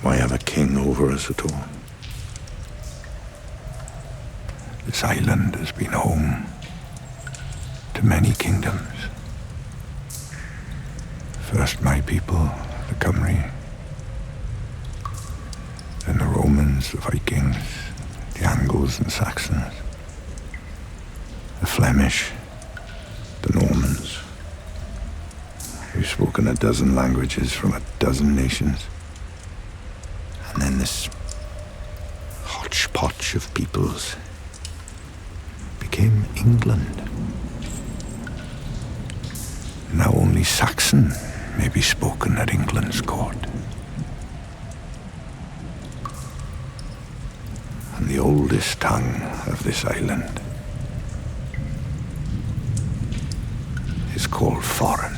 Why have a king over us at all? This island has been home to many kingdoms. First my people, the Cymru, then the Romans, the Vikings, the Angles and Saxons, the Flemish, the Normans. We've spoken a dozen languages from a dozen nations. And then this hodgepodge of peoples became England. Now only Saxon may be spoken at England's court. And the oldest tongue of this island is called foreign.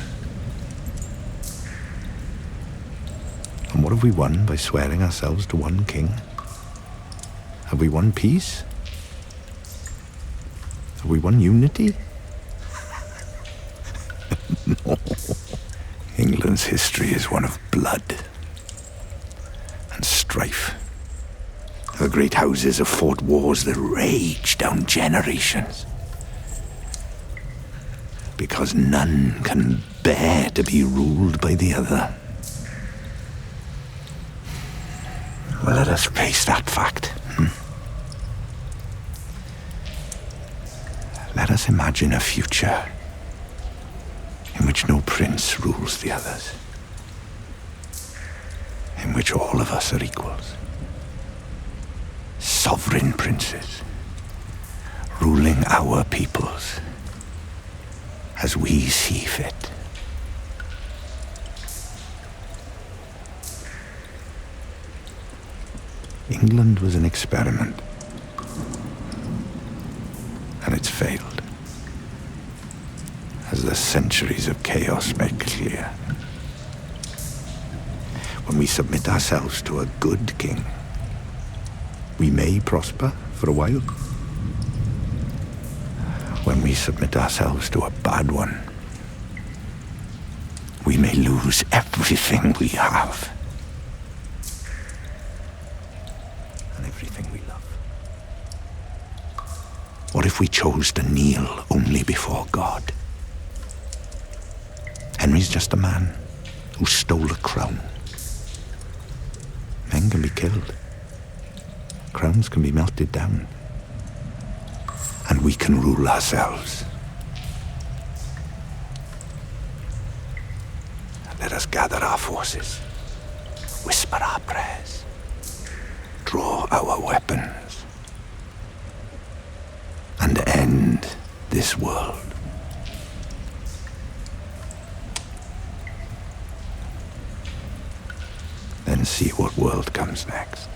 And what have we won by swearing ourselves to one king? Have we won peace? Have we won unity? No. England's history is one of blood and strife. The great houses have fought wars that rage down generations, because none can bear to be ruled by the other. Well, let us face that fact. Let us imagine a future in which no prince rules the others, in which all of us are equals. Sovereign princes, ruling our peoples as we see fit. England was an experiment, and it's failed, as the centuries of chaos make clear. When we submit ourselves to a good king, we may prosper for a while. When we submit ourselves to a bad one, we may lose everything we have. And everything we love. What if we chose to kneel only before God? Henry's just a man who stole a crown. Men can be killed. Crowns can be melted down. And we can rule ourselves. Let us gather our forces, whisper our prayers, draw our weapons, and end this world. Then see what world comes next.